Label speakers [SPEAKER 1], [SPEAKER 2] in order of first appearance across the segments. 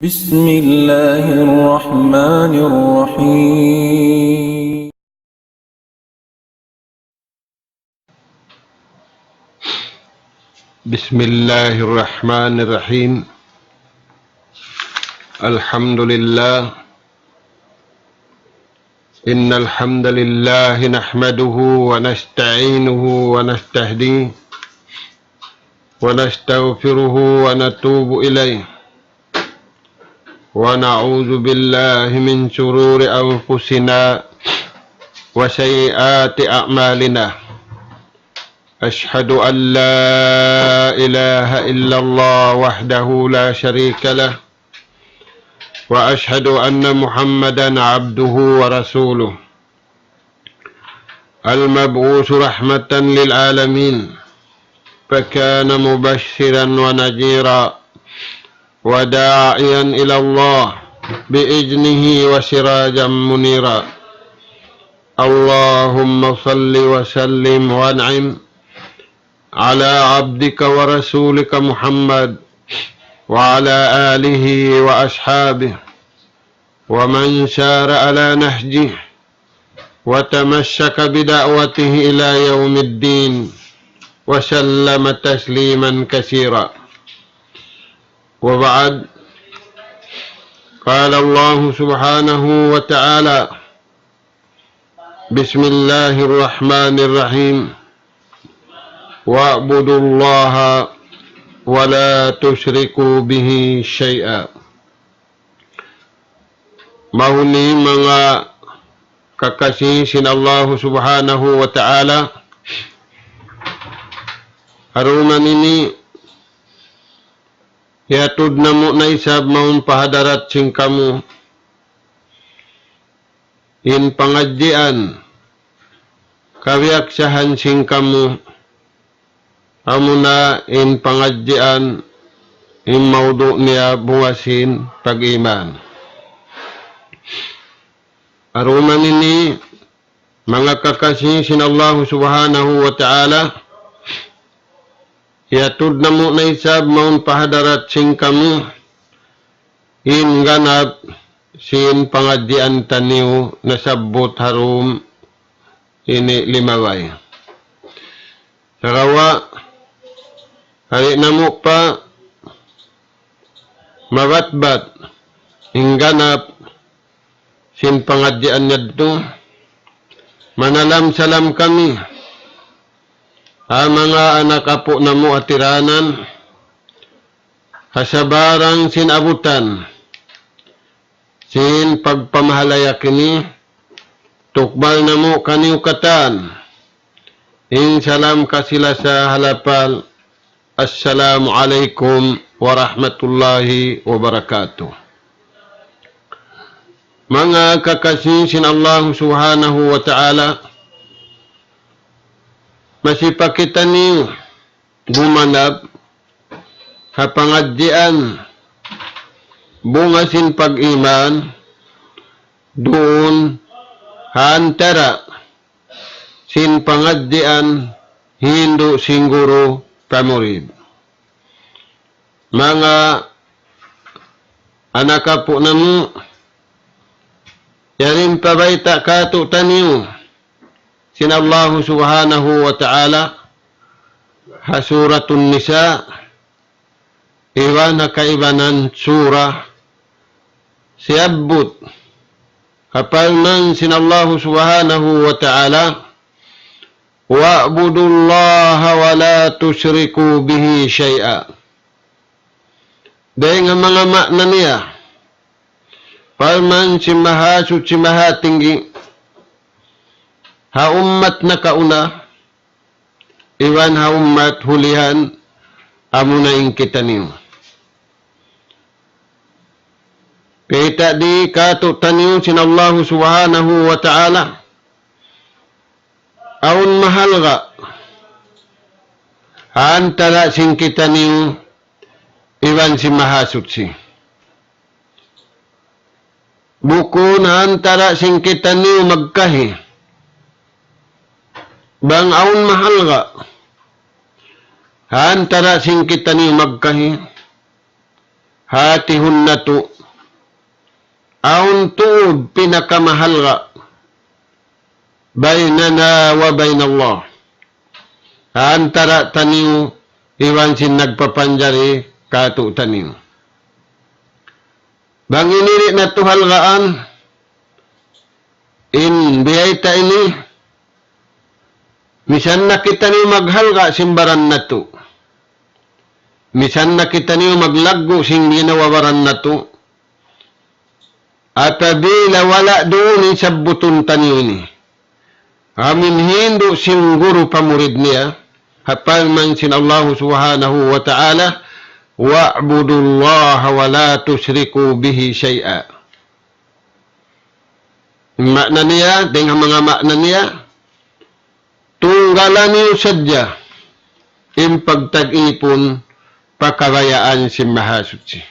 [SPEAKER 1] بسم الله الرحمن الرحيم
[SPEAKER 2] بسم الله الرحمن الرحيم الحمد لله إن الحمد لله نحمده ونستعينه ونستهديه ونستغفره ونتوب إليه ونعوذ بالله من شرور أنفسنا وسيئات أعمالنا أشهد أن لا إله إلا الله وحده لا شريك له وأشهد أن محمدا عبده ورسوله المبعوث رحمة للعالمين فكان مبشرا ونذيرا وداعيا إلى الله بإذنه وسراجا منيرا اللهم صل وسلم وانعم على عبدك ورسولك محمد وعلى آله وأصحابه ومن سار على نهجه وتمسك بدعوته إلى يوم الدين وسلم تسليما كثيرا وبعد قال الله سبحانه وتعالى بسم الله الرحمن الرحيم واعبدوا الله ولا تشركوا به شيئا. Mahuni mga kakasihin Allah subhanahu wa ta'ala, haruman ini yatud na mo na isab maun pahadarat sing kamu in pangadjian kawiaksahan sing kamu amuna in pangadjian in maudu niya buwasin pag-iman. Aruman ini mga kakasihin Allah subhanahu wa ta'ala, yatud na mo na isab maun pahadarat sing kamu in ganap sin pangadjian taniw na sabot harum ini limaway. Sarawa hari namo pa mabatbat ingganap sin pangadjian nyadto manalam salam kami mga anak apo namo atiranan hasabarang sin abutan sin pagpamahalaya kini tukbal namo kaniukatan in salam kasila sa halapal. Assalamualaikum warahmatullahi wabarakatuh. Mga kakasihin Allah subhanahu wa ta'ala, masipakita niyo gumanap kapangadjian bungasin pag-iman doon hantara sin pangadjian Hindu singguro pamurid. Mga anak po namo, yarin pabayta kato taniyo sin Allah subhanahu wa ta'ala hasuratun nisa iwan nakaibanan surah siabut kapal man sin Allah subhanahu wa ta'ala wa'budullaha wa la tusyriku bihi syai'a. Dahil nga mga makna niya, palman si mahasut si mahatinggi, haummat na kauna, iwan haummat hulihan, amunaing kita niyo. Kita di katutan niyo sin Allah subhanahu wa ta'ala, aun mahal ka, antara sing kita niyo, iwan si mahasut si. Bukun antara sing kita niyo magkahi, bang aun mahal ka, antara sing kita niyo magkahi, hatihun na to, aun tuod pinakamahal nga, baynana wa baynallah. Antara taniw, iwan sin nagpapanjari, kato taniw. Bang iniri na to halgaan, in biyay ta ini, misan na kita niyo maghalga simbaran na to. Misan na kita niyo maglaggo sing ginawawaran na to. At bila wala doon sa butun taniyo ni. Amin hindo sing guru pamurid niya, hapal man sin Allah subhanahu wa ta'ala, wa'budullaha wa la tusyriku bihi syai'a. Makna niya, dengan mga makna niya, tunggalan niyo sadya, impagtag-ipon, pakawayaan si Mahasuci.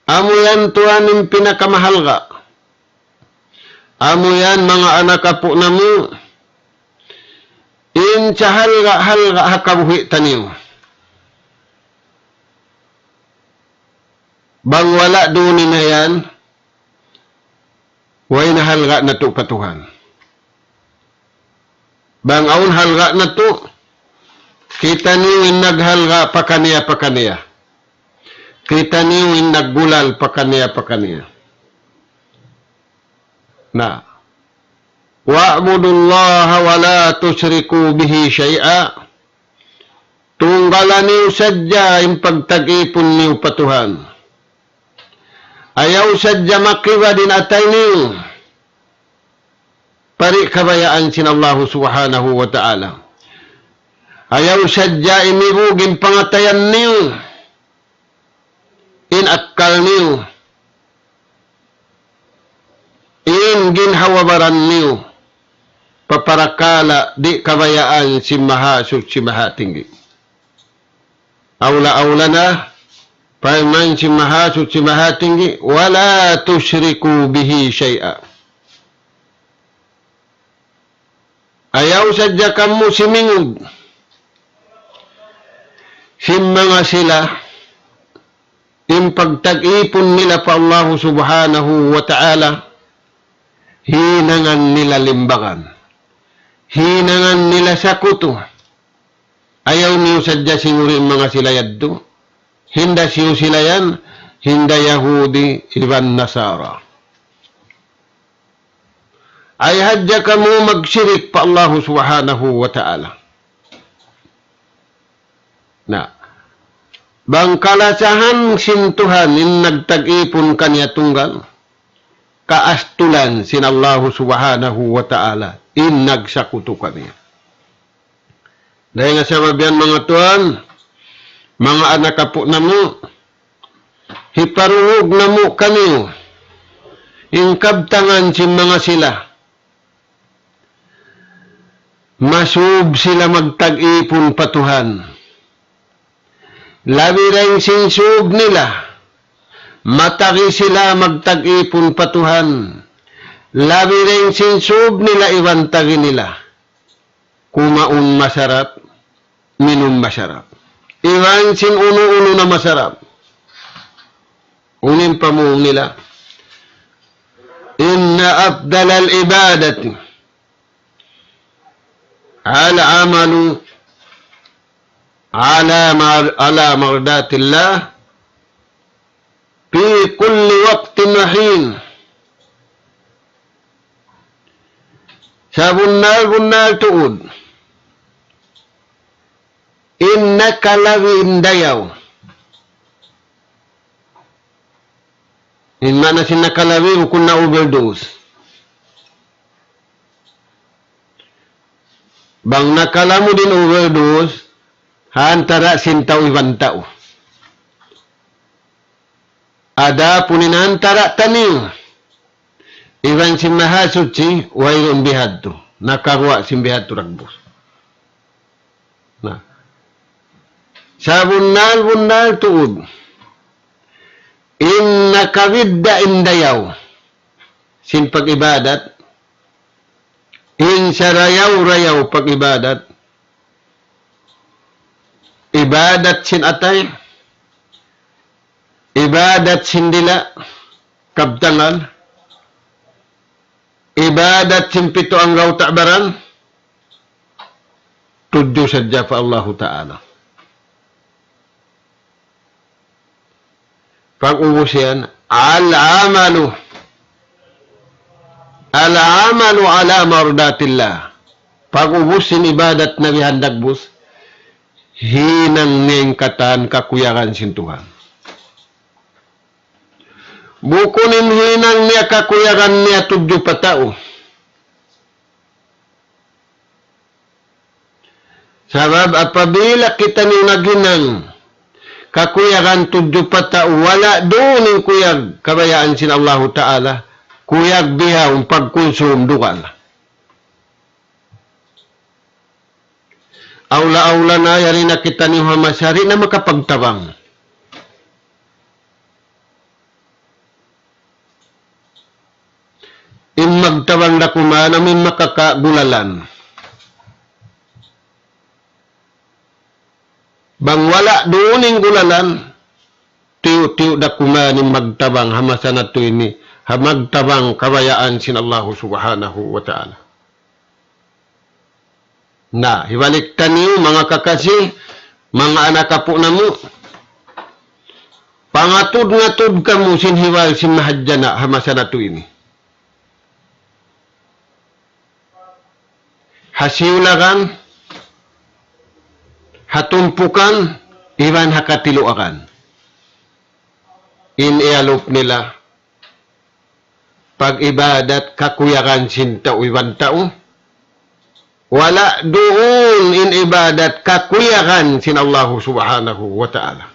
[SPEAKER 2] Amo yan tuwan yung pinakamahal ka. Amo yan mga anak apo na mo, in sa halga hakabuhi taniyo. Bang wala doon na yan, way na halga na to patuhan. Bang aun halga na to, kita niyo yung naghalga pakaniya. Kita niyo yung naggulal pakaniya. Na, wa'budullaha wa la tusyriku bihi syai'a. Tunggalan niyo sadya yung pagtag-ipon niyo patuhan. Ayaw sadya makiwa din atay niyo. Pari kabayaan sin Allah subhanahu wa ta'ala. Ayaw sadya imirugin pangatayan niyo. Inakkal niyo. Ginhawabaran niyo. Paparakala di kabayaan si Mahasuk si Mahatinggi. Aula-aula na. Paiman si Mahasuk si Mahatinggi, wala tusyriku bihi syai'a. Ayaw sadya kamu simingog. Mga sila, yung pagtag-ipon nila pa Allah subhanahu wa ta'ala, hinangan nila limbangan. Hinangan nila sakuto. Ayaw niyo sadya singurin mga sila yaddo. Hinda siyo sila yan, hinda Yahudi, iban Nasara. Ay hadya ka mo magsirik pa Allah subhanahu wa ta'ala. Na, bang kalasahan sintuhan in nagtag-ipon kanya tunggal, kaastulan sin Allah subhanahu wa ta'ala, in nagsakuto kanya. Dahil nga sa mabiyan mga tuan, mga anak apo na mo, hiparuhog na mo kaniyo, ingkabtangan si mga sila, masub sila magtag-ipon patuhan, labi rin sinsub nila, mataki sila magtag-ipon patuhan, labi rin sinsub nila iwantagi nila, kumaun masarap, minum masarap. Iwan sin uno-uno na masarap. Unin pa mo nila. Inna afdal al-ibadati al-amalu ala mardatillah fi kulli waqtin wa hin. Sa bunnal tuod. Innaka lawi indayaw. In mana sin nakalawi kung na overdose. Bang nakalamu din overdose, hantara sintaw ibang tao. Ada puninantara taniw. Iwan si Mahasuci, wayron bihadto. Nakaruwa si bihadto ragbos. Na. Sa bunnal tuod, inna kawidda indayaw, sin pag-ibadat, in sa rayaw pag-ibadat, ibadat sin atay, ibadat sindila, kabtangan, ibadat simpito ang raw ta'baran, tudyo sadya pa Allah Ta'ala. Pag-ubos yan, al-amalu ala mardatillah. Pag-ubos sin ibadat na bihandag bus, hinang ning katan kakuyakan sintuhan. Bukunin hinang niya kakuyakan niya tudyo patao. Sabab apabila kita ni naghinang kakuyakan tudyo patao, wala doon yung kuyag kabayaan sin Allah Ta'ala, kuyag biha ang pagkonsum dukan. Aula-aula na yari na kita ni Hamasyari na makapagtabang. In magtabang na kuman, amin makakagulalan. Bang wala doon yung gulalan, tiyo-tiyo na kuman yung magtabang, hamasa na to ini, magtabang kabayaan sin Allah Subhanahu wa Ta'ala. Na, hibaliktan niyo mga kakasi, mga anak po na mo, pangatod-ngatod ka mo sin hiwal sin mahadya na, hamasa na to ini. Hasiulakan, hatumpukan, iwan hakatiluakan. Inialop nila, pag-ibadat kakuyakan sinta iwan tao, wala doon in ibadat kakuyakan sin Allah Subhanahu wa Ta'ala.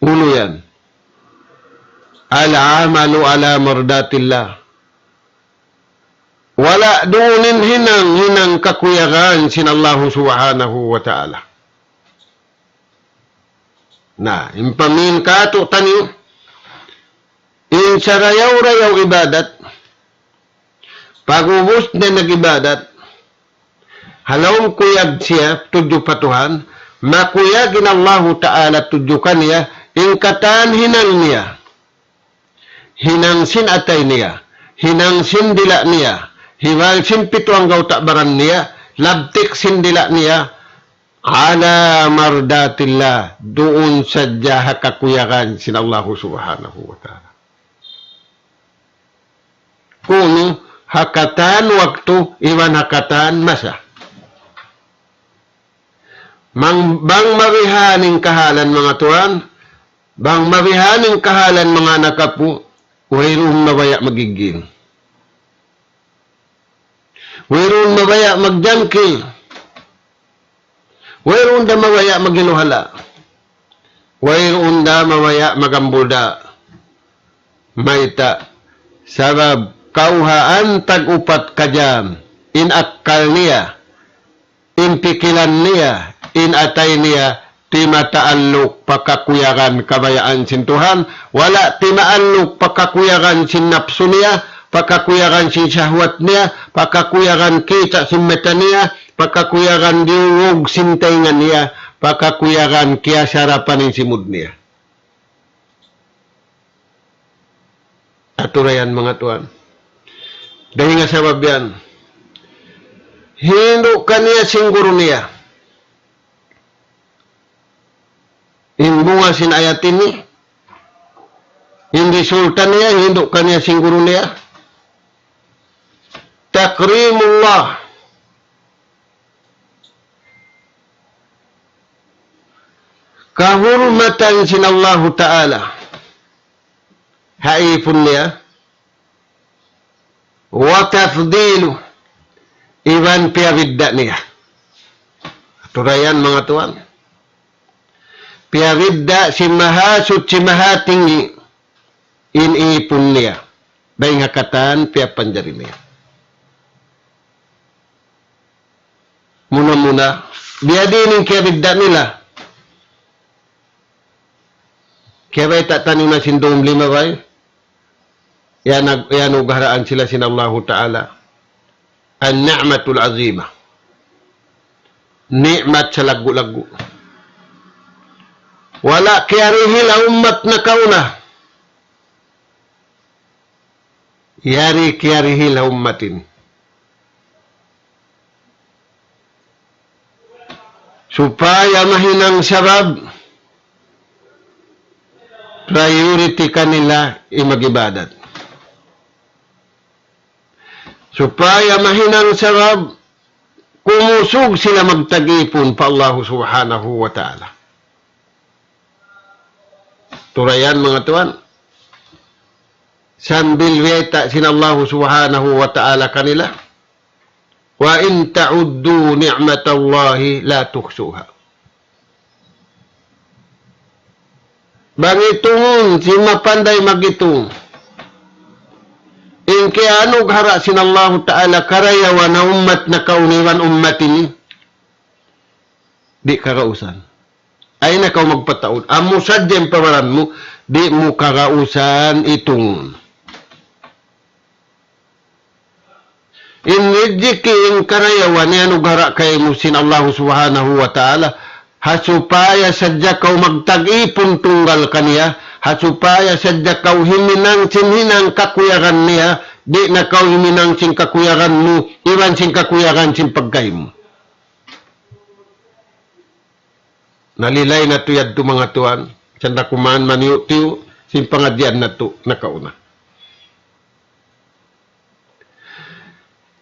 [SPEAKER 2] Ulo yan. Al-amalu ala mardatillah. Wala doonin hinang kakuyakan sin Allah Subhanahu wa Ta'ala. Na, impamin ka to tanyo, in sarayaw-rayaw ibadat, pag-ubos na nag-ibadat, halawang kuyag siya, tudyo patuhan, makuyagin Allah Ta'ala tudyo kaniya, in katan hinang niya, hinang sin atay niya, hinang sin dila niya, hiwal sin pito ang gawtakbaran niya, labtik sin dila niya, ala mardatillah, doon sadya hakakuyakan sin Allah Subhanahu wa Ta'ala. Kuno, hakatan waktu, iwan hakatan masa. Bang mabihaning kahalan mga tuan, bang mabihaning kahalan mga nakapu, wayroon mabaya magiging. Wayroon mabaya magjangking. Wayroon da mabaya maginuhala. Wayroon da mabaya magambulda. Maita, sabab kauhaan tag-upat kajam, in akkal niya, in pikilan niya, in atay niya, ti mataalok pakakuyagan kabayaan sin Tuhan, wala ti maalok pakakuyagan sin napso niya, pakakuyagan sin syahwat niya, pakakuyagan kita sin meta niya, pakakuyagan diwog sin taingan niya, pakakuyagan kaya sarapan in simud niya. Aturayan mga tuan. Dahil nga sabab yan, hindo kaniya singguro niya. Bunga sin ayatin ni, hindi sultan niya, hindo kaniya singguro niya. Takrimullah. Kahurmatan sin Allah Ta'ala. Haipun niya. Wa tafdilu. Iwan piyabidda niya. Turayan mga tuan. Piyabidda si mahasut si mahatingi. Inipun niya. Bay ngakatan piyapanjari niya. Muna-muna. Biyadinin piyabidda nila. Kaya ba'y tatanong na sindong lima ba'y? Yan ugaraan sila sin Allah Ta'ala. An-ni'matul azimah. Ni'mat sa lagu-lagu. Wala kiyarihil ang umat na kauna. Yari kiyarihil ang ummatin. Supaya mahinang sabab, priority kanila imagibadat. Supaya mahinang sabab, kumusog sila magtagipon pa Allah subhanahu wa ta'ala. Turayan mga tuan, sambil weta sin Allah subhanahu wa ta'ala kanila, wa in ta'uddu ni'matallahi la tuhsuha. Bangitungon si mapanday magitung. In kaya anong hara sin Allah ta'ala karayawan na ummat na kauniwan ummatin di karausan. Ay na kau magpataod. Amo sadyang pawaran mo, di mo karausan itong. Inidiki in karayawan ni anong hara kay mo sin Allah subhanahu wa ta'ala hasupaya sadya kau magtag-ipon tunggal kaniya, hasupaya sadya kau himinang sinhinang kakuyaran niya, di na kau himinang sin kakuyaran mo, iwan sin kakuyaran sin pagkay mo. Nalilay na tuyad to mga tuan, sanda kumaan maniyo-tiyo, sin pangadyan na to, nakauna.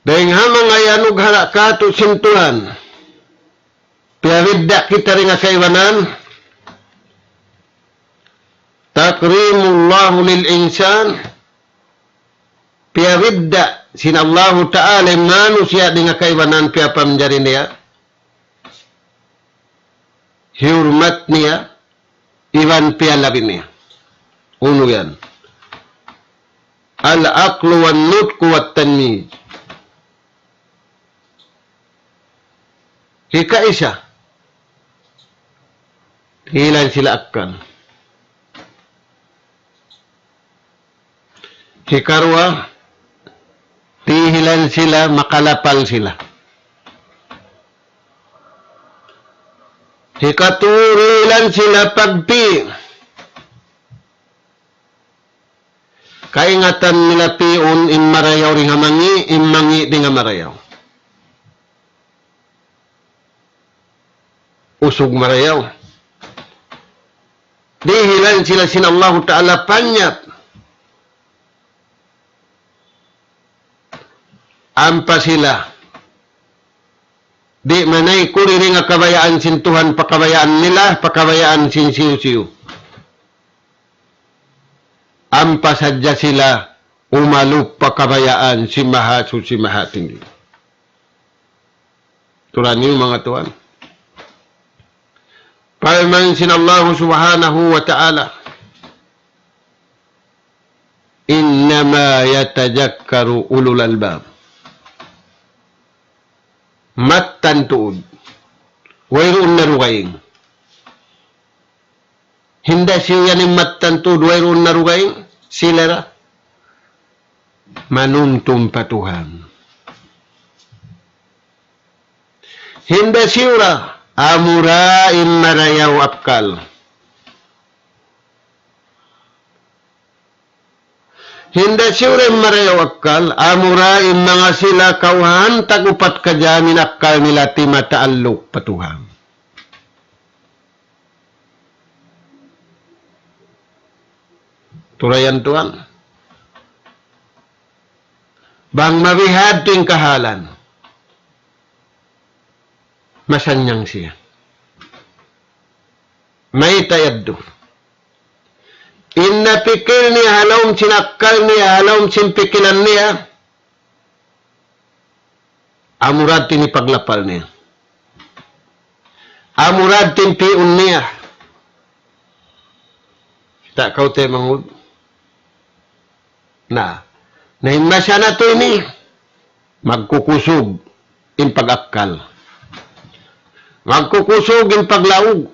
[SPEAKER 2] Dahil hamang ayanog hara ka to sintuhan, piyaridda kita rin nga kaiwanan, takrimullahu lil insan, piyaridda sinallahu ta'ala manusia di nga kaiwanan piyapamjari niya, hurmat niya, iwan piyalabin niya. Uno yan. Al-aqlu wan nutku wat tanmij. Ika-isa. Hilan sila akan. Hikarwa, tihilan sila, makalapal sila. Hikaturilan sila pagpi. Kaingatan nila piun in marayaw ring hamangi, in mangi di nga marayaw. Usog marayaw. Dihilan sila sin Allah Ta'ala panyat. Ampa sila. Di manay kuriri nga kabayaan sin Tuhan, pakabayaan nila, pakabayaan sin siyo-siyo. Ampa sadya sila, umalup pakabayaan si Mahasu si Mahatinggi. Turan niyo mga tuan. Paman sin Allah subhanahu wa ta'ala, innama yatajakkaru ulul albab. Mattan tuod. Wayroon na rugayin. Hindi siya yan yung mattan tuod, wayroon na rugayin. Sila ra. Manuntum patuhan. Hindi siya amura marayaw apkal. Hindi siya marayaw apkal, amura mga sila kauhan, tagupat kajamin apkal nila ti mataalok patuhan. Turayan tuan. Bang mabihad ting kahalan. Masanyang siya. May tayaddo. Inna pikil niya, halawm sinakal niya, halawm sinpikilan niya, amurad tinipaglapal niya. Amurad tinpiun niya. Tak kau te mangud. Nahimasya na to ini. Magkukusog in pag-akal. Magkukusog in paglaog.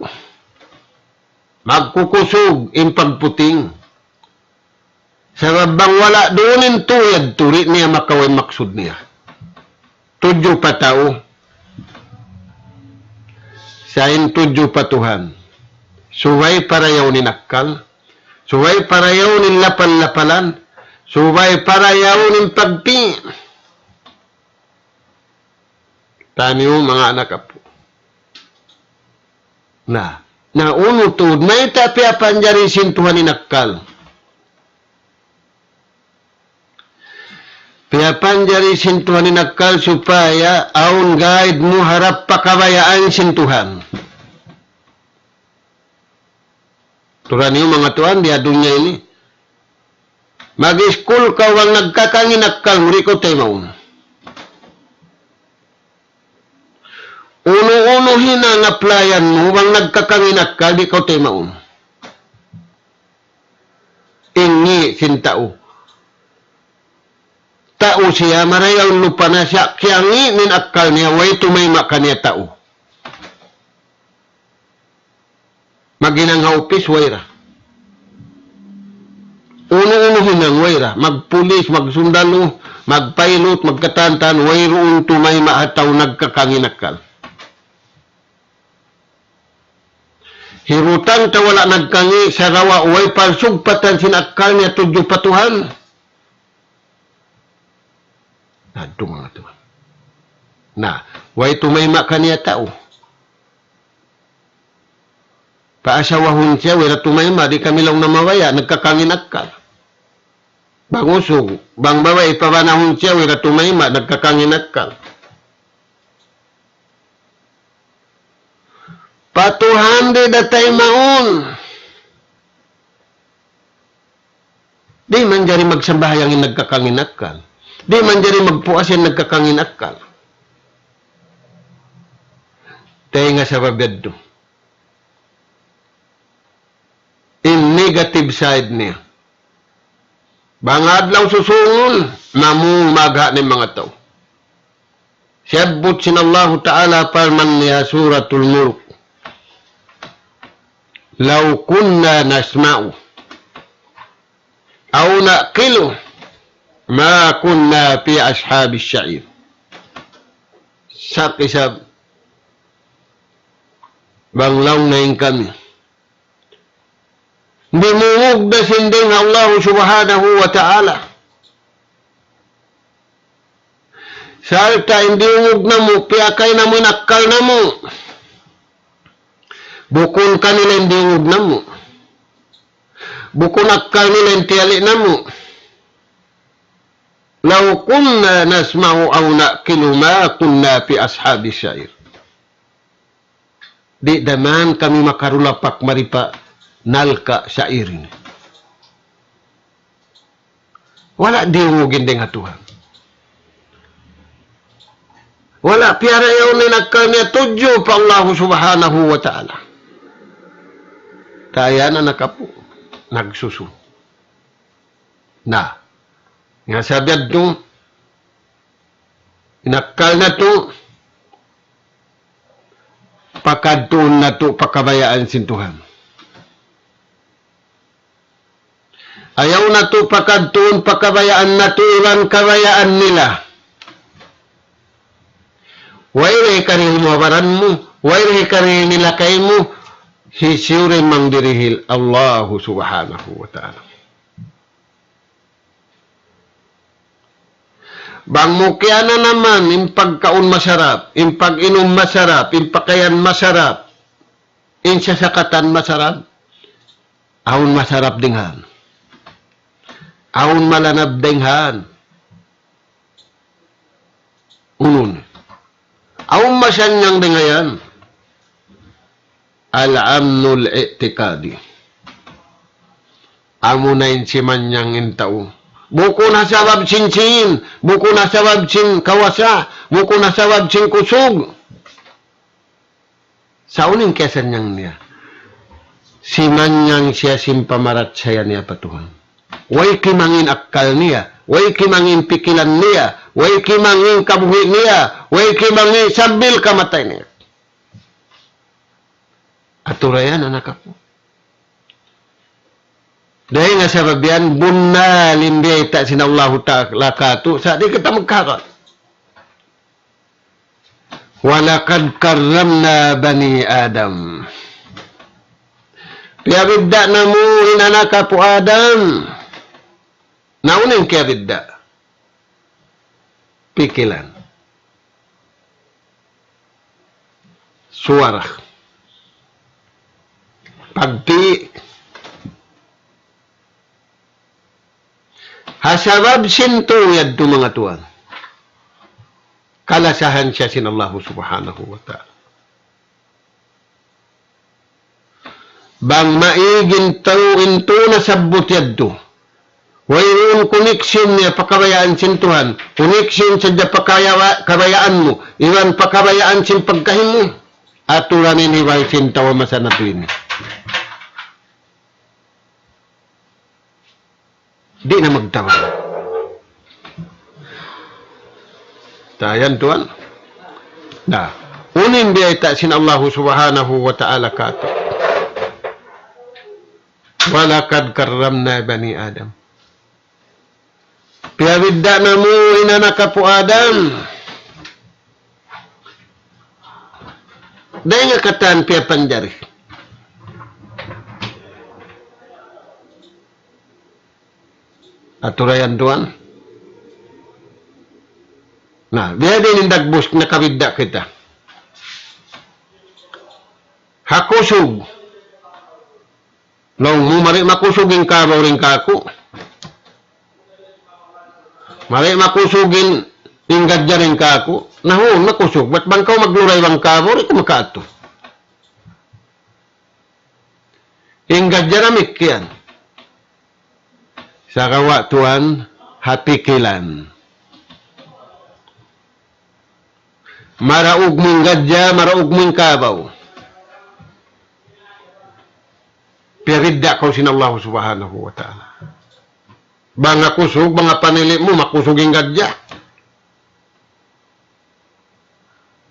[SPEAKER 2] Magkukusog in pagputing. Sarabang wala doon in tuyad, turi niya makaway maksud niya. Tudyo pa tao. Sa in tudyo pa Tuhan. Suway parayaw ni nakal. Suway parayaw ni lapal-lapalan. Suway parayaw ni pagpi. Taniyo mga anak apo. Na unutod, may tapi apanjari sintuhan ni nakal. Piapanjari sintuhan ni nakal supaya aun guide mo harap pakabayaan sintuhan. Turan niyo mga tuan, di adunya ini. Mag-school ka wang nagkakangin nakal, muri ko tayo maun. Uno-unuhin ang applyan mo, wang nagkakanginak ka, di ko tayo maun. Ingi sintao. Tao siya, marayaw lupa na siya, kaya ngi ninakal niya, way tumayma ka niya tao. Maginang haupis, wayra. Uno-unuhin ang wayra. Magpulis, magsundalo, magpilot, magkatantan, wayroon tumayma at tao nagkakanginakal. Hirutan ta wala nagkangi sa rawa way parsugpatan sinakal niya tudyo patuhan. Nado mga tuwan. Way tumayma kaniya tao. Paasawahon siya, wala tumayma, di kami lang namawaya, nagkakangin akal. Bangusog, bang baway, pabanahon siya, wala tumayma, nagkakangin akal. Patuhan di datay maun. Di man jari magsambahayangin nagkakanginakal. Di man jari magpuasin nagkakanginakal. Tayo nga sa babeddo. In negative side niya. Bangad lang susungon, namung magha ni mga tao. Siyabot sinallahu ta'ala parman niya suratul Mulk. Law kunna nasma'u aw naqilu ma kunna fi ashabis sya'ir. Sa kisab banglaw na yung kami. Bimungog na sinding Allah subhanahu wa ta'ala. Salta hindi ungog na mo, piyakay na mo, nakal na mo. Bukon kanila hindi ungog na mo. Bukon akal nila hindi tiyali na mo. Law kunna nasma'u aw naqilu ma kunna fi ashabi syair. Di daman kami makarulapak maripa nalka syair ini. Wala di ungogin din hatuhan. Wala piyara yaw ni nakal niya tudyo pa Allah subhanahu wa ta'ala. Kaya na nakapo, nagsusu. Nga sabiad to, inakal na to, pakadtoon na to, pakabayaan sintuhan. Ayaw na to, pakadtoon, pakabayaan na to, iwan kabayaan nila. Wayre ka rin mawaran mo, wayre ka rin nilakay mo, hisyure mangdirihil Allahu subhanahu wa ta'ala. Bang mukya na naman, yung pagkaon masarap, yung pag-inom masarap, yung pakayan masarap, yung sasakatan masarap, ahon masarap dinghan. Ahon malanab dinghan. Unun. Ahon masyanyang dingayan. Al-amnul i'tikadi. Amo na insiman niyang intao. Buko na sabab sinsin. Buko na sabab sin kawasa. Buko na sabab sin kusog. Sa uning kesan niyang niya. Siman niyang siya simpamarat saya niya patuhan. Way kimangin akal niya. Way kimangin pikilan niya. Way kimangin kabuhi niya. Way kimangin sabil kamatay niya. Aturayan, anak ako. Dahil nga sa babian, bunna limbiyay ta sinallahu ta'ala kato, sa di kita magkakat. Walakad karramna bani Adam. Piabidda na mo inanaka po Adam. Nauning kiabidda. Pikilan. Suara. Pagti. Hasabab sinto yadto mga tuwan. Kalasahan siya sin Allah subhanahu wa ta'ala. Bang maigin tao into na sabot yadto. Wayun koneksyon niya pakabayaan sin Tuhan. Koneksyon sa kabayaan mo. Iwan pakabayaan sin pagkahin mo. Atulanin hiway sin tawa masanatuin. Di na magtawa. Tayan Tuhan. Na. Unin biyayta sin Allah subhanahu wa ta'ala kato. Walakad karramna bani Adam. Piabidda na mo inanaka po Adam. Dahil nga katan piapanjari. Aturayan doan. Nah, biya din yung dagbus na kabidda kita. Hakusog. Nung mumari makusugin ka, rin kako. Mali makusugin inggadya rin ka ako. Nahu, nakusug. Ba't bang ka magluray bang kabor? Ito makaato. Inggadya ramik yan. Sa kawatuan, hatikilan. Maraog mong gadya, maraog mong kabaw. Piridda ko sin Allah subhanahu wa ta'ala. Banga kusog, banga panili mo, makusuging gadya.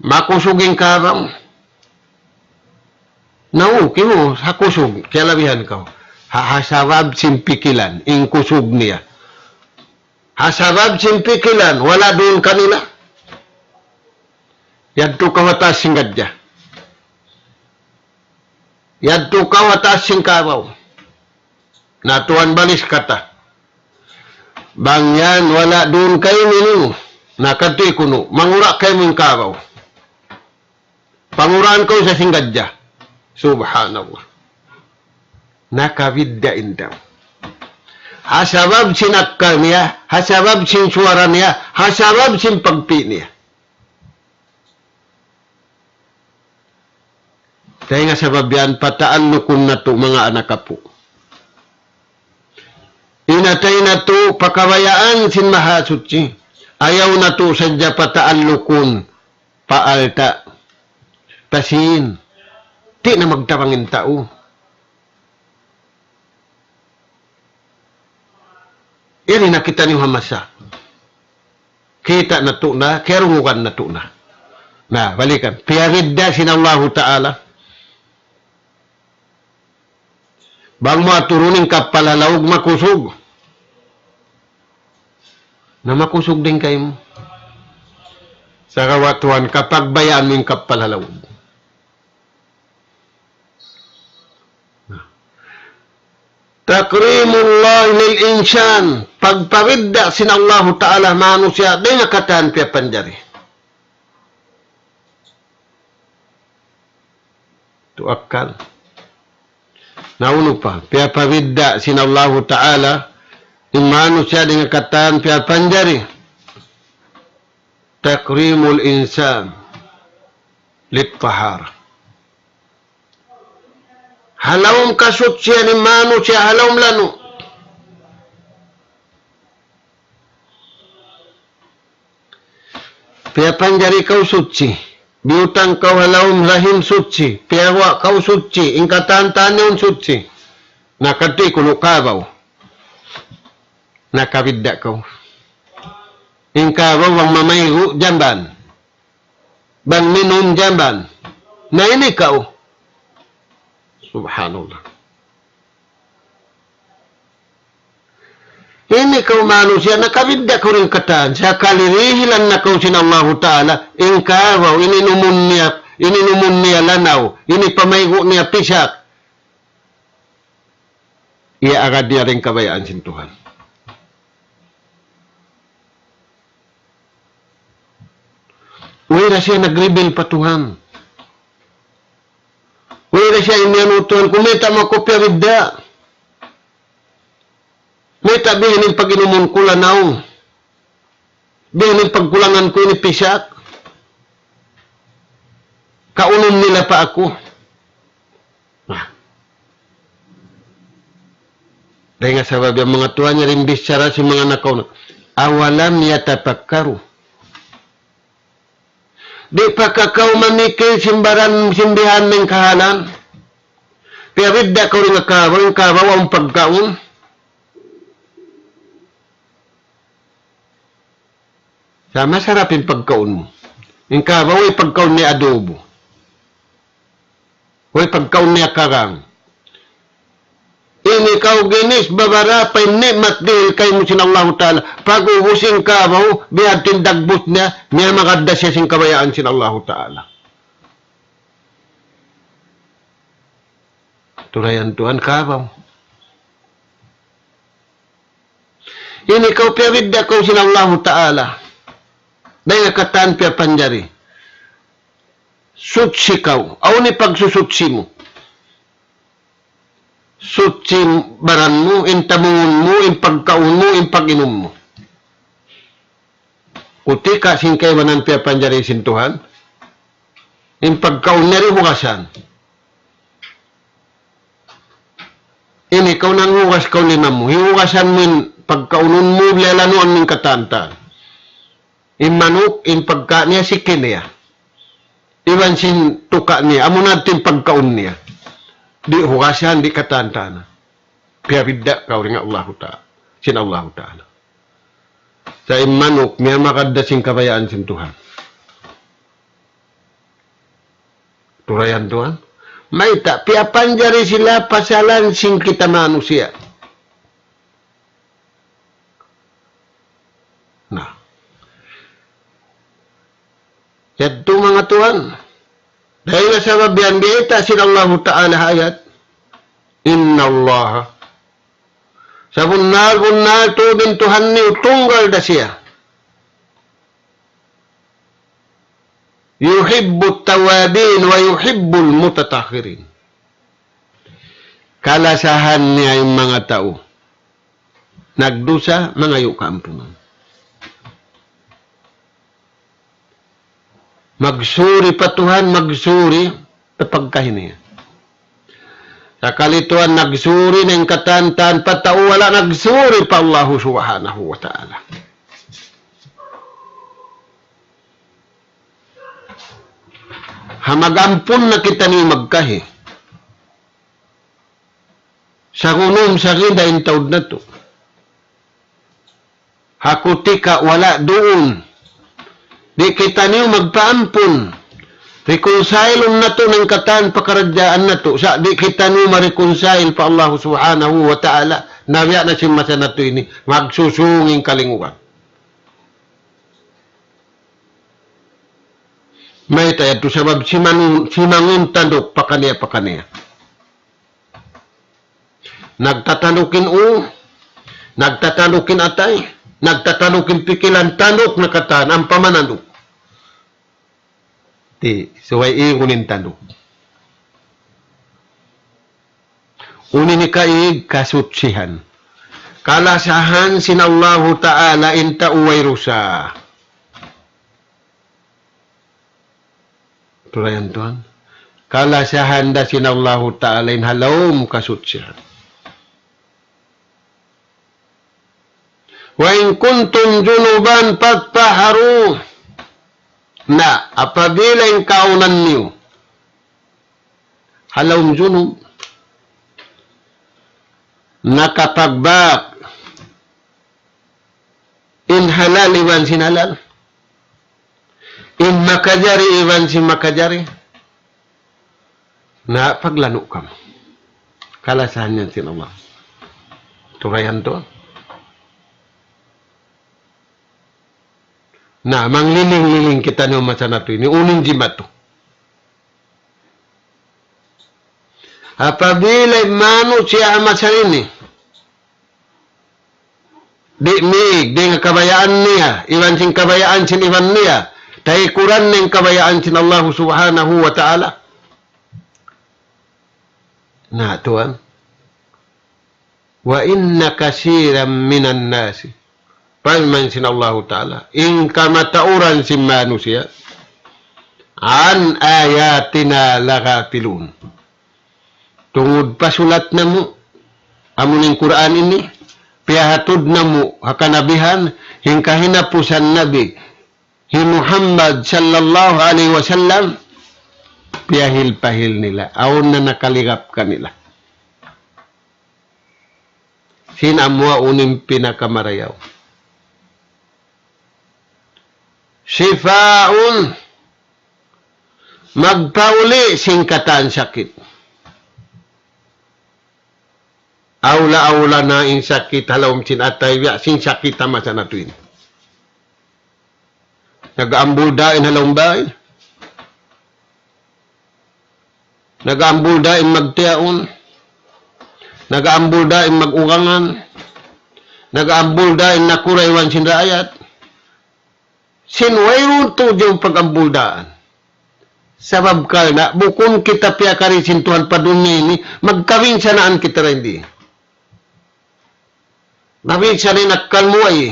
[SPEAKER 2] Makusuging kabaw. Nauki mo, hakusog, kaya labihan ka. Hasabab simpikilan, kusog niya. Hasabab simpikilan, wala doon kanila. Yadto ka watas sing gadya. Yadto ka watas sing kabaw. Natuan balis kata. Bang yan, wala doon kayo nino. Nakati kuno. Mangura kayo mong kabaw. Panguraan ko sa singgadya. Subhanallah. Nakabiddain daw. Hasabab sinakka niya. Hasabab sin suara niya. Hasabab sin pagpi niya. Kaya nga sabab yan, pataan lukon na to mga anak po. Inatay na to pakabayaan sin mahasutsi. Ayaw na to sadya pataan lukon. Paalta. Pasin. Di na magtawangin tao. Iri nakita niyo hamasa. Kita na to na. Kerungukan na to na. Na, balikan. Piyaridda sin Allah Ta'ala. Bang mo aturunin ka palalawag makusog. Na makusog din kayo mo. Sa kawatuan, kapag bayaan mo yung kapalalawag. Takrimullah lil insan. Pagparidda sin Allah Ta'ala manusia, di nakatahan piya panjari. Tuakal. Nauno pa, piya paridda sin Allah Ta'ala, yung manusia di nakatahan piya panjari. Takrimul insan lit tahara. Halawm kasut siya ni manu siya halawm lano. Piya panjari kau suci. Biutang kau halawm rahim suci. Piyawa kau suci. Ingkatan tanyon suci. Nakati kuno kabaw. Nakabidda kau. Ingkabaw wang mamaygo jamban. Bang minum jamban. Na ini kau. Subhanallah. Ini kau manusia nakabidda ko rin katan. Sa kalirihilan na kau sin Allah Ta'ala. Ingkabaw, ininumun niya lanaw. Ini pamaygo niya pisak. iaagad niya rin kabayaan sin Tuhan. Uy na siya nag-rebel pa Tuhan. Uy na siya inanutuhan. Kung may tama ko perida. May tabihin yung pag-inumon ko lanaw. Bihin yung pagkulangan ko ni Pisak. Kaunon nila pa ako. Dahil nga sabab yung mga tuwa niya rin bisyara si mga nakauna. Awalam yatapakkaru. Di pa kakao mamikil simbihan ng kahalan. Pero da ko rin ang kabaw ang pagkaon. Sa masarap yung pagkaon mo. Yung kabaw ay pagkaon ni adobo. O pagkaon ni akarang. Ini kau ginis babara pa ni matdil kay mo sinallahu ta'ala. Pag uhusing kabaw, biya tindagbot niya, niya maganda siya sing kabayaan sinallahu ta'ala. Turayan tuan kabaw. Ini kau piawidda kau sinallahu ta'ala. Dahil kataan piya panjari. Sutsi kau. Aw ni pagsusutsi mo. Sutsi baran mo, intamungon mo, pagkaon mo, pag-inom mo. Kuti ka singkaywanan piya panjari sin Tuhan. Pagkaon na rin hugasan. Ini kau nang hugas kau lima mo. Hihugasan mo pagkaunon mo, lalanuan mong katanta. Manok, pagka niya sikin niya. Iwan sin tuka niya. Amo natin pagkaon niya. Di hugasan, di katanta na. Kaya bidda kau rin Allah Ta'ala. Sin Allah Ta'ala. Sa manok, may makada sing kabayaan sin Tuhan. Turayan Tuhan. May ta, piapan jari sila pasalan sing kita manusia. Nah. Yadto mga Tuhan. Dahil nga sa mabiyan diita sinallahu ta'ala ayat. Inna Allah. Sa bunal tubin Tuhan ni tunggal da siya. Yuhibbu tawabin wa yuhibbul mutatakhirin. Kalasahan niya yung mga tao. Nagdusa, mangayo kaampunan. Magsuri pa Tuhan, magsuri pagkahin niya. Sa kalituan, nagsuri ng katantan, patao wala nagsuri pa Allah subhanahu wa ta'ala. Hamagampun na kita ni magkahi. Sa kunom sa kindain taod na to. Hakutika wala doon. Di kita niyo magpaampun. Reconcile na to ng katan pakaradyaan na to. Sa di kita niyo ma-reconcile pa Allah subhanahu wa ta'ala. Nabiya na si masa na to ini. Magsusunging kalinguan. May tayo to sabab si mangun tandok pakaniya. Nagtatanukin nagtatanukin atay. Nagtatanukin pikilan tanok na katan ang pamananok. Ti, suway iunin tanok. Unin ni kaig kasutsihan. Kalasahan sinallahu ta'ala inta uway rusa. Turayan tuan. Kalasahan da sinallahu ta'ala in halawm kasutsihan. Wa in kuntum junuban fatahharu. Na apabila yung kaunan niyo halawm junub nakapagbak in halal iwan sin halal in makajari iwan sin makajari na paglano ka mo kalasahan yan sin Allah. Turayan to na mangliling-liling kita niyo masana to ini unin jimato. Apabila mano siya amasarini Di mig, di nga kabayaan niya. Iwan sing kabayaan sin iwan niya. Tayo kuran ng kabayaan sin Allah subhanahu wa ta'ala. Nah, tuan. Wa inna kasiran minan nasi. Palman sin Allah ta'ala. In kamatauran sin manusia. An ayatina lagafilun. Tungod pasulat na mo. Amuning Quran ini. Piyahatod na mo. Hakanabihan. Hingkahinapusan Nabi. Hi Muhammad sallallahu alaihi wasallam. Piyahil-pahil nila. Aon na nakaligap kanila. Sinamwa uning pinakamarayaw. Sifaun. Magpauli singkatan sakit. Aula-aula na in sakit halawm sin atay sing sakit tama sa natuin. Nag-aambul dain halawm bahay. Nag-aambul dain magtiyaon. Nag-aambul dain mag-urangan. Nag-aambul dain nakuraywan sin raayat. Sinwayron to yung pag-ambul daan. Sabab ka na, bukun kita piyakari sin Tuhan padunya ini, magkawin sanaan kita rin di. Mabinsa rin nakalmuay.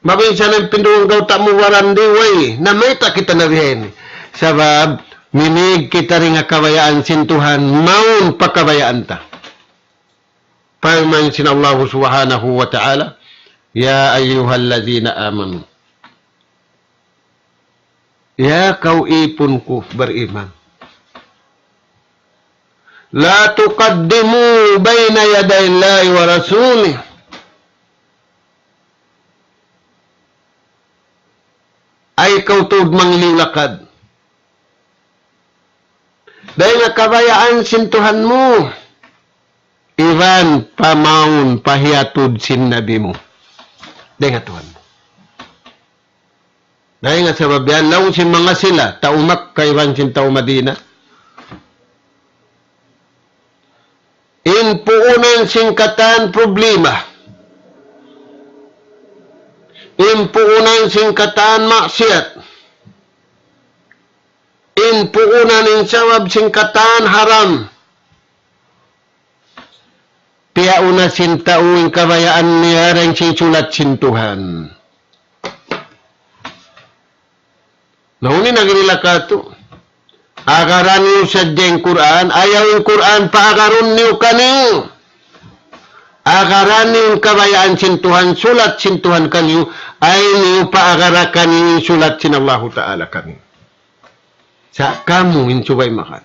[SPEAKER 2] Mabinsa rin pinduong gauta mo warandi way. Namita kita na rin. Sabab, minig kita rin kabayaan sin Tuhan, maun pakabayaan ta. Pagman sin Allah subhanahu wa ta'ala, Ya ayyuhallazina amanu. Ya kau ipunku beriman. La tuqaddimu baina yaday Allahi wa rasulih. Ay kau tuod mangliwlakad. Dahil nga kabayaan sin Tuhan mo. Iwan pamaun pahiatud sin Nabi mo. Dahil nga Tuhan mo. Dahil nga sabab yan, laong sin mga sila, taumak kaiwan sin tao Madina. In puunan sin katan problema. In puunan sin katan maksiat. In puunan in sabab sin katan haram. Piyauna sin tao in kabayaan niya rin sin sulat sin Tuhan. Nauni nagilila ka to. Agaran niyo sa diyang Quran. Ayaw yung Quran, paagaron niyo kaniyo. Agaran niyo kabayaan sin Tuhan, sulat sin Tuhan kaniyo, ay niyo paagara kaniyo sulat sin Allah Ta'ala kaniyo. Sa kamu, insubay makat.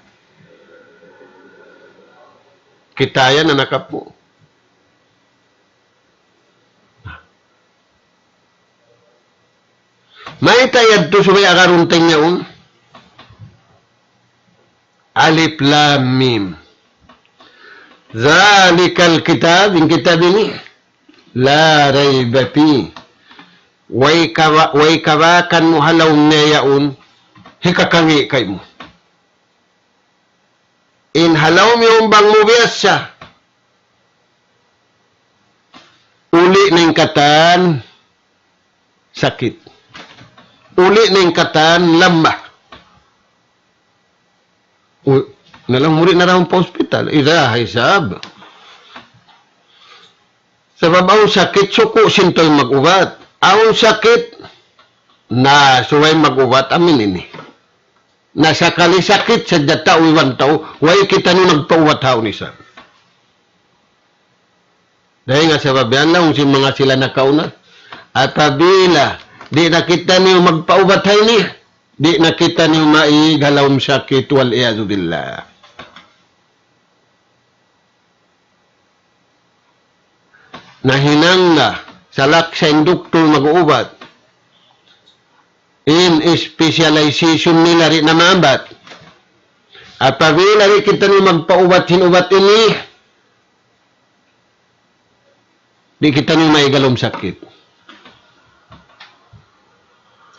[SPEAKER 2] Kitaya na nakapo. May tayad to subay agaruntay niyaon. Alif Lam Mim. Zalikal kitab, yung kitab ini, la rayba fi. Way kawakan mo halaw na yaon, hikakangi kay mo. In halaw mo yung bang mo biyasa. Uli ng katan, sakit. Uli ng katan, lamba. Nalang murid na raon pa hospital. Ida, hisab. Sabab ang sakit, suko sintoy mag-ubat. Ang sakit, na suway mag-ubat, amin ini. Nasa kali sakit, sa data o iwan tao, way kita nung nagpaubat hao ni sir. Dahil nga sabab yan lang, si mga sila nakauna. At pabila, di nakita niyo magpaubatay niya. Di nakita niyo maigalawang sakit wal iyadu billah. Nahinang na salak sa induktor mag-uubat. In specialization nila rin na maambat. At pabila rin kita niyo magpaubat hinubat ini. Di kita niyo maigalawang sakit.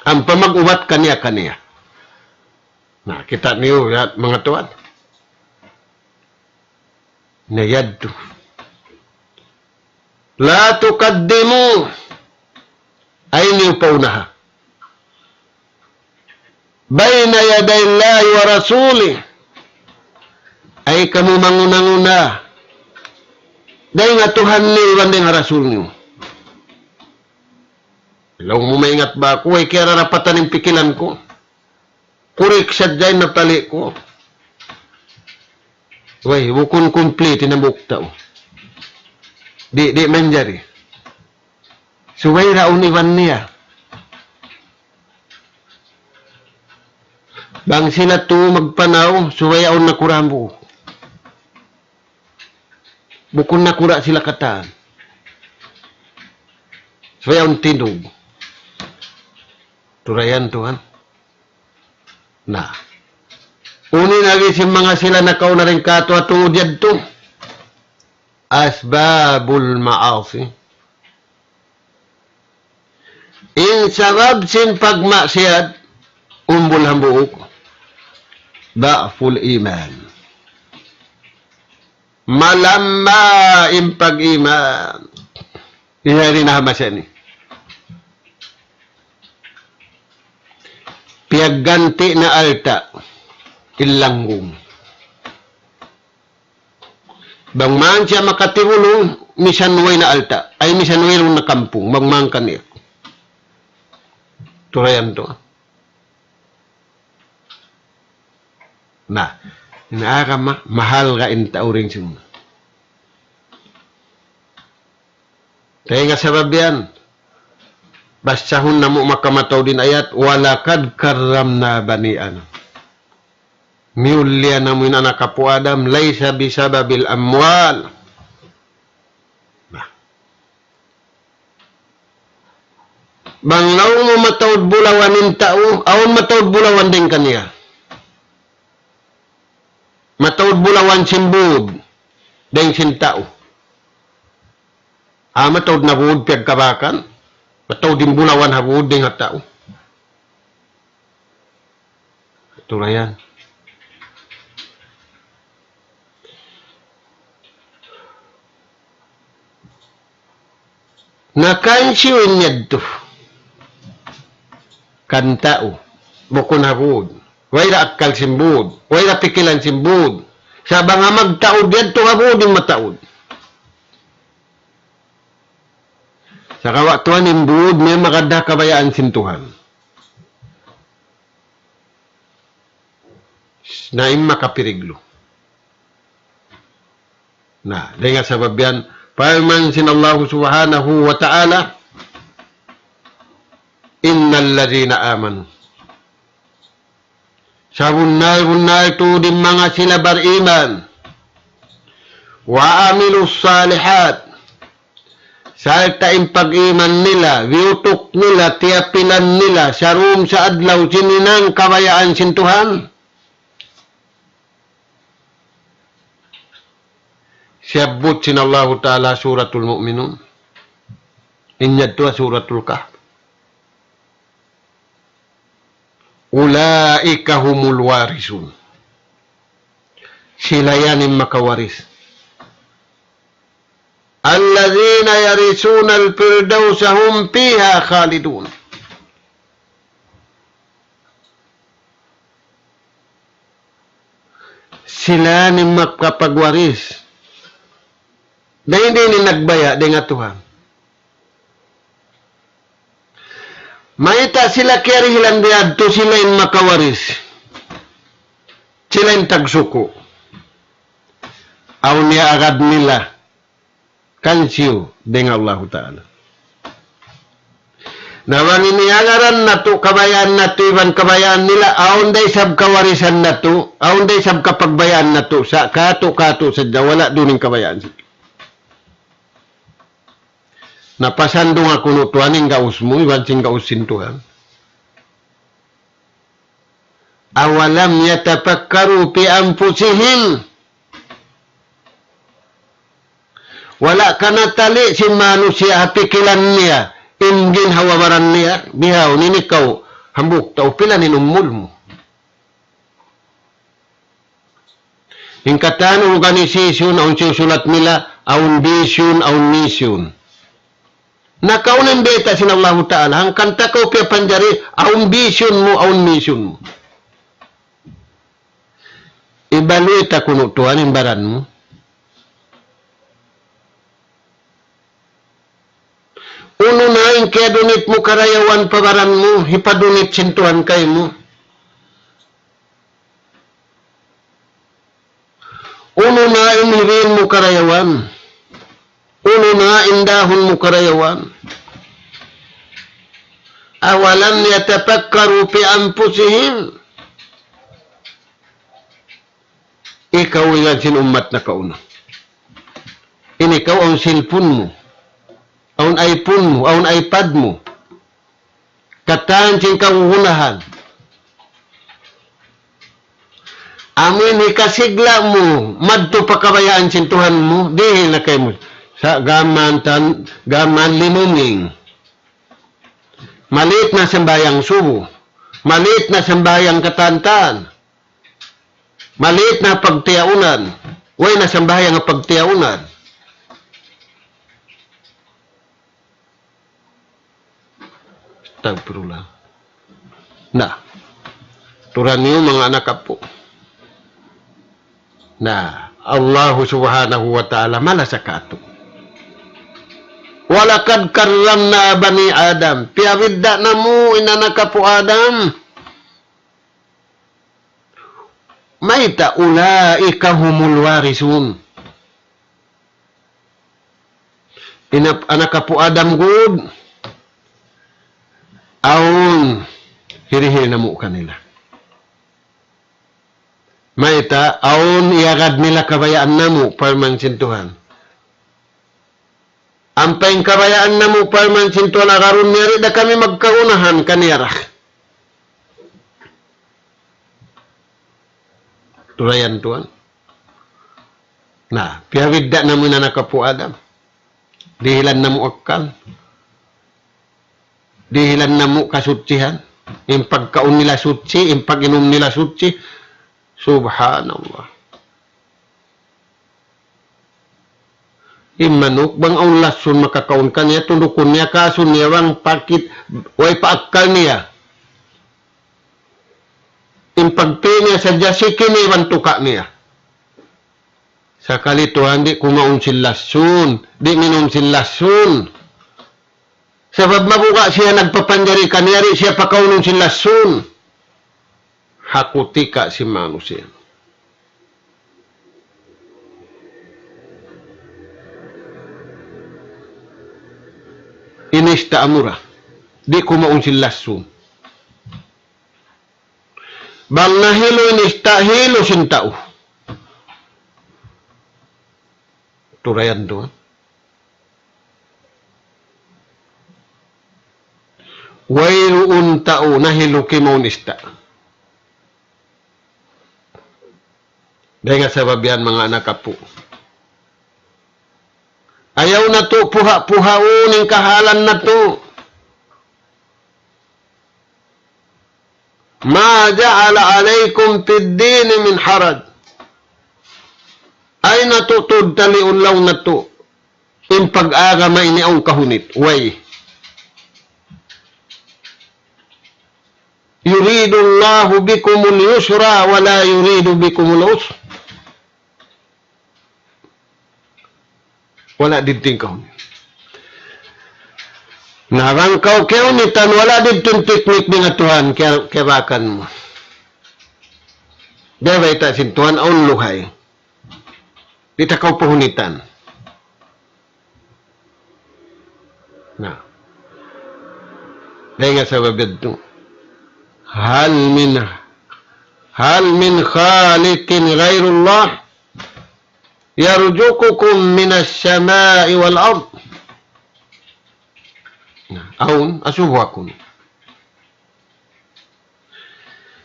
[SPEAKER 2] Ang pamag-ubat kaniya-kaniya. Nah, kita niyo mga tuwan. Nayad to. La tukaddimu ay niyo paunaha. Bayna yaday Allah wa rasuli ay kamu manguna-nguna. Dahil nga Tuhan ni iwan din nga rasul niyo. Ilaw mo maingat ba ako? Ay kaya rapatan ng pikilan ko. Kurik siya dyan na tali ko. Uy, bukun complete na bukta. Di manjari. Suway raon iwan niya. Bang sila to magpanaw, suway aon na kurambo. Bukun na kura sila kataan. Suway aon tinog. Turayan Tuhan. Na. Unin lagi si mga sila nakaw na rin kato at tungod yan to. Asbabul ma'asi. In sabab sin pagmaksiyad, umbul hambuok. Da'ful iman. Malamma impag-iman. Ihari na hamasya ni. Piagganti na alta. Ilanggong. Bang man siya makatirulo, misanway na alta. Ay misanway na kampung. Bang man kanir. Turayan to. Na, inaaka mahal ka intauring simula. Kaya nga sabab yan, basahon na mo makamataw din ayat, walakad karam na banian. Miulya na mo yung anak kapo Adam, laysa bisababil amwal. Banglaw mo matawad bulawan ng tao, aon matawad bulawan din kaniya. Matawad bulawan simbud, dahil sin tao. Matawad na buod piyagkabakan, matawad din bulawan habuod din at tao. Ito na yan. Nakansiyon niya ito. Kantao, bukon habuod. Wala akal simbud. Wala pikilan simbud. Sabi nga magtaod yan, ito habuod yung mataod. Sa kawatuan yung buod, may makada kabayaan sintuhan. Naim makapiriglo. Na, dahil nga sabab yan, paman sinallahu subhanahu wa ta'ala, innal ladhina amanu. Sa bunay to din mga sila bariman. Wa amilus salihat. Sa taing pag-iman nila, viutok nila, tiyapilan nila, sarum sa adlaw, sininang kabayaan sintuhan. Siyabot sinallahu ta'ala suratul mu'minun. Inyad to suratul kahf. Ulaika humul warisun. Sila yan yung makawaris. Alladhina yarisuna al-firdausa hum fiha khalidun. Sila yung makapagwaris. Dahil hindi nagbaya dengan Tuhan. Maita sila kaya hilang diadto, sila yung makawaris. Sila yung tagsuko. Aw niya agad nila. Kansiyo dengan Allah Ta'ala. Nawang iniagaran na to, kabayaan na to, iban kabayaan nila, aon day sab kawarisan na to, aon day sab kapagbayaan na to, sa kato-kato sadya, wala duning kabayaan. Napasando nga kunutuan ng gaus mo, iwan sing gaus sintuhan. Awalam yatapakkaru pi anfusihim. Wala ka natali si manusia pikilan niya, ingin hawabaran niya, bihaw ninikaw, hambuk tao pilanin umul mo. Ingkatan organisasyon, aun sulat nila, aun vision, aun mission. Nakaunan beta sin Allah Ta'ala. Hangkan takaw pia panjari, aun vision mo, aun mission mo. Ibaluita kuno tuan imbaran mo. Uno na yung kaya dunit mo karayawan pabaran mo, hipadunit sintuan kay mo. Uno na yung hirin mo karayawan. Uno na indahon mo karayawan. Awalan yatapakkaru fi anfusihim. Ikaw yan sin umat na kauna. Ikaw ang cellphone mo. Ang iPhone mo, ang iPad mo. Kataan sin kauhunahan. Amin ikasigla mo, madto pakabayaan sin Tuhan mo, dihil na kayo mo. Sa gaman limuming. Malit na sambayang subo. Malit na sambayang katantan. Malit na pagtiyaunan. Way na sambayang pagtiyaunan. Tagpirula. Na. Turan niyo mga anak po. Na Allah subhanahu wa ta'ala malasa kato. Walakad karramna bani Adam. Piyawidda na mo inanaka po Adam. Maita ulaika humul warisun. Anaka po Adam good. Aun hirihir na mo kanila. Maita aun iagad nila kabayaan na mo parman sintuhan. Ampay kabayaan na mo parman sintuhan agarun niyari da kami magkaunahan kaniyara. Turayan tuan. Na, piyawidda na mo na nakapu Adam. Dihilan na mo akal. Dihilan na mo kasutsihan. Yung pagkaon nila sutsi, yung pag-inom nila sutsi. Subhanallah. Imanok bang ang lason makakaon ka niya, tundukon niya, kaso niya bang pakit, way paakal niya. Yung pagpiniya sa jasiki niya, bang tuka niya. Sa kalituhan, di kumaon silasun, di minom silasun. Sabab mabuka siya nagpapanjari kaniyari, siya pakaunon silasun. Hakutika si manusia. Inista amura. Di kumaon silasun. Bang nahilo inista, hilo sintao. Turayan doon. Wairuun tao nahilo kimaon ista. Dahil nga sababihan mga anak po. Ayaw na to, puha-puhauning kahalan na to. Ma ja'ala alaykum fid din min haraj. Ay natutod taliulaw na to. In pag-agama ini ang kahunit. Way. Yuridu Allahu bikumul yusra wa la yuridu bikumul usra. Wala dinting kahunit. Narangkaw kahunitan, wala dinting teknik ni nga Tuhan, kebakan mo. Dahil ita sin Tuhan, aun luhay. Di takaw pahunitan. Na. Dahil nga sa babid ito. Hal min khaliqin ghairullah yarjukukum minas samai wal ard. Aun asubuhakun.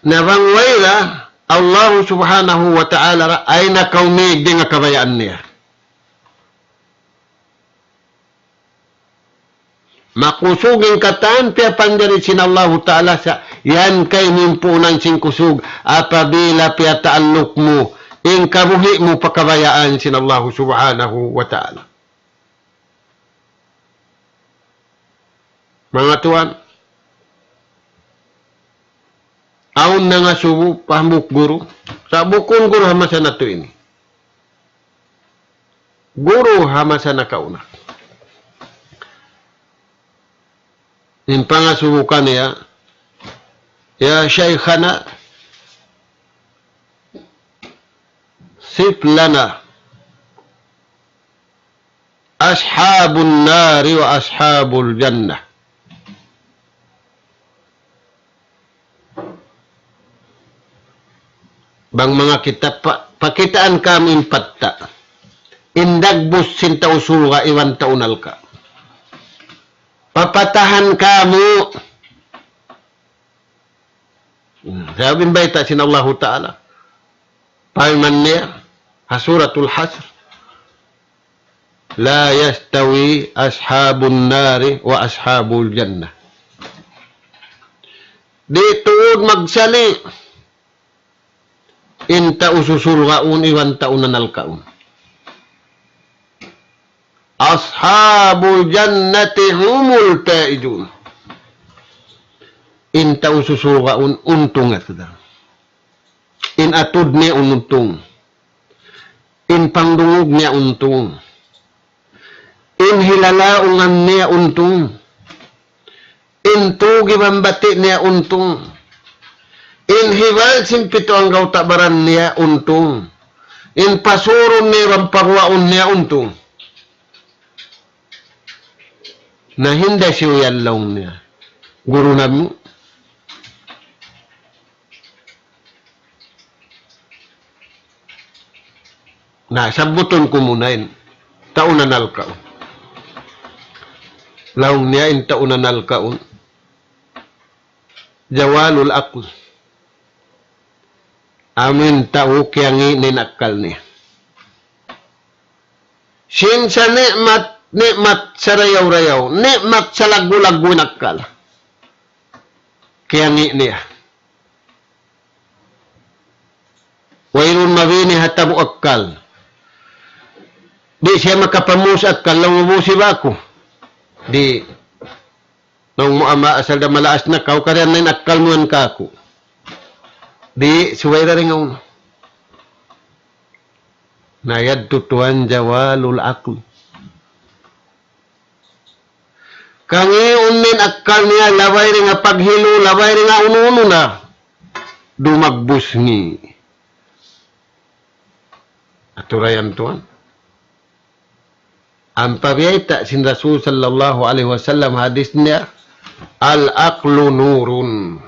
[SPEAKER 2] Nabangwayla Allah subhanahu wa ta'ala ay nakaumig di nga kabayaan niya. Makusugin katan pia panjari sin Allah Ta'ala sa yan kay nimpunan sing kusug apabila pia taaluk mo in kabuhi mo pakabayaan sin Allah Subhanahu wa Ta'ala. Mga tuan, aun na nga subo, pahambuk guru. Sa bukon guru hamasa na to ini. Guru hamasa na kauna. In pangasubukan niya, ya Shaykhana, sif lana ashabun nari wa ashabul jannah. Bang mga kita, pakitaan kami patta. Indagbus sinta usulga iwan taunal ka. Papatahan kamu. Sabi baita sin Allah Ta'ala. Paiman niya, hasuratul hasr. La yastawi ashabun nari wa ashabul jannah. Di tuod magsali. Inta ususulgaun iwan taunan kaun. Ashabul jannati humul faizun. Inta ususulgaun untung at in atud niya untung. In pangdungog niya untung. In hilalaungan niya untung. In tugi bambati niya untung. In hiwal simpito ang gautabaran niya untung. In pasurun niya rampagwaon niya untung. Na hindi siya yalaw niya. Guru namin. Na sabuton ko muna yun. Taunan alkaon. Laong niya in taunan alkaon. Jawalul akul. Amin tao kiyang ninakal niya. Sin sa nikmat sa rayaw-rayaw, nikmat sa lagu-lagu nakal. Kiyang niya. Wairun mawini hatamu akal. Di siya makapamus akal, lang umusi ba ako? Di, nung muama asal da malaas na kau, kaya na nakal mo ka ako. Di, suway na rin ang nayad tutuan jawalul akl. Kangi unin akal niya, labay rin nga paghilo, labay rin nga ununo na. Dumagbus ngi. Aturayan tuan. Ang pabiyayta sin Rasul sallallahu alaihi wasallam hadis niya, al-aqlu nurun.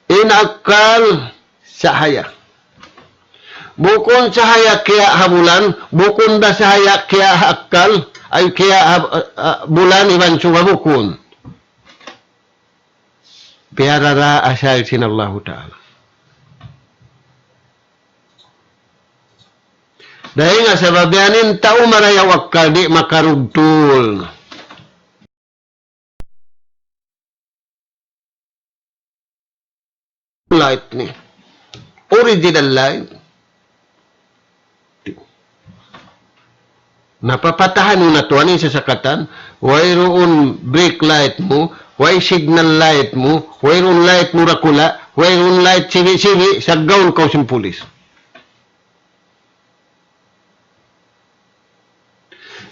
[SPEAKER 2] Inakal sahaya. Bukon sahaya kaya habulan, bukon da sahaya kaya akal, ay kaya bulan iban suga bukon. Piarara asal sin Allah Ta'ala. Dahil nga sa babianin, tao marayaw akal, di makarugtul. Light ni. Original light. Napapatahan mo na to, ano yung sasakatan? Wayroon brake light mo, way signal light mo, wayroon light mo rakula, wayroon light sivi-sivi, sa gaul ka using pulis.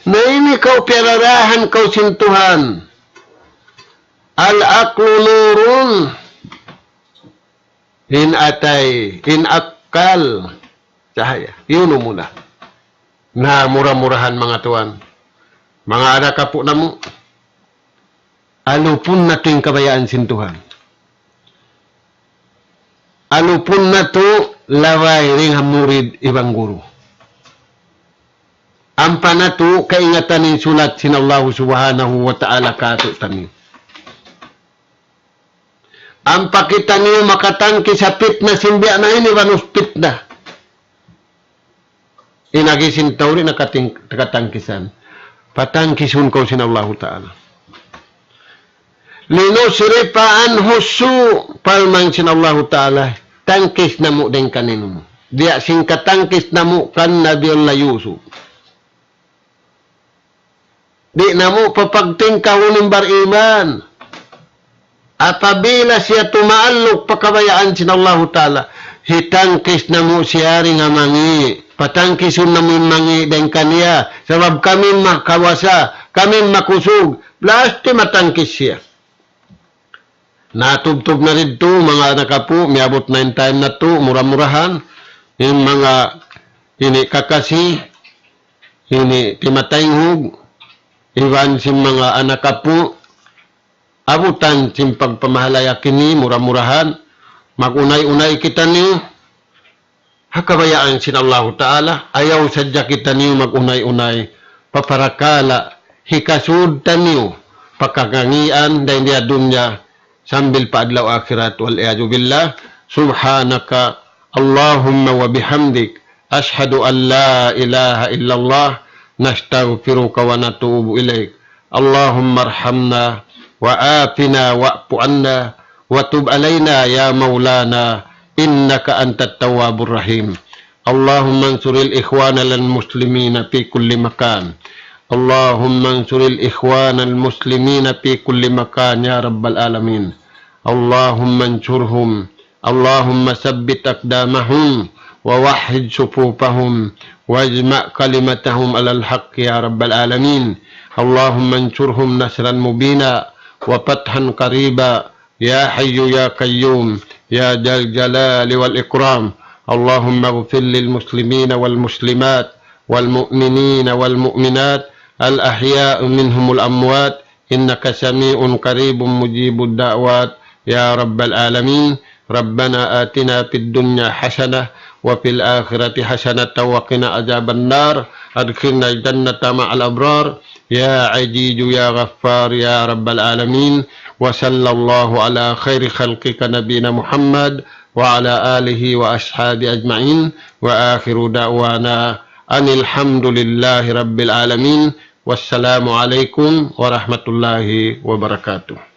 [SPEAKER 2] Na ini kau pirarahan kau sintuhan. Al-aqlu nurun. In atay, in akal. Cahaya. Yun muna. Na murah-murahan mga tuan. Mga anak ka po na mo. Alupun na to yung kabayaan sintuhan. Alupun na to laway ring hamurid ibang guru. Ang panato, kaingatan ni sulat sin Allah subhanahu wa ta'ala kato tanin. Ang pakita niyo makatangki sa pitna simbiya na ini, banus pitna. Inagisin tauri nakatangkisan. Patangkisun ko sin Allah ta'ala. Linusripa an husu, palmang sin Allah ta'ala. Tangkis na mo din kanino mo. Diya sing katangkis na mo kan Nabiullah Yusuf. Di na mo papagtingkahunin bariman. Apabila siya tumaalok pakabayaan sin Allah Ta'ala, hitangkis na mo siya rin nga mangi. Patangkisun na mo yung mangi den kaniya. Sabab kami makawasa, kami makusog. Plasti matangkis siya. Natubtob na rin to, mga anak po, miabot na yung time na to, mura-murahan. Yung mga ini kakasi, ini timatayhog, iwan si mga anak po, abutan si pagpamahalaya kini, mura-murahan, magunay-unay kita niyo, hakabayaan sin Allah Ta'ala, ayaw sadya kita niyo magunay-unay, paparakala, hikasud ta niyo, pakagangian, dahil niya dunya, sambil paadlaw akhirat wal iyadu billah, subhanaka, Allahumma wa bihamdik, ashhadu an la ilaha illallah, nastaghfiruka wa natubu ilaik. Allahumma arhamna wa atina wa'fu anna wa tub alaina ya maulana innaka antat tawwabur rahim. Allahumma ansuril ikhwana lal muslimina fi kulli makan. Allahumma ansuril ikhwana al muslimina fi kulli makan ya rabbal alamin. Allahumma ansurhum. Allahumma sabbit aqdamahum wa wahhid sufufahum wajma' kalimatahum alal haqq ya rabbal alamin. Allahumma ansurhum nasran mubina wa fathan qariba ya hayyu ya qayyum ya jal jalali wal ikram. Allahumma ighfir lil muslimina wal muslimat wal mu'minina wal mu'minat al ahya'u minhumul amwat innaka sami'un qaribun mujibud da'wat ya rabbal alamin. Rabbana atina fid dunya hasanah wa fil akhirati hasanah wa qina adzaban nar adkhilna jannata ma'al abrar ya azizu ya ghaffar ya rabbal alamin. Wa sallallahu ala khairi khalqika nabina Muhammad wa ala alihi wa ashabi ajma'in wa akhiru da'wana anil hamdulillahi rabbil alamin. Wassalamu alaikum warahmatullahi wabarakatuh.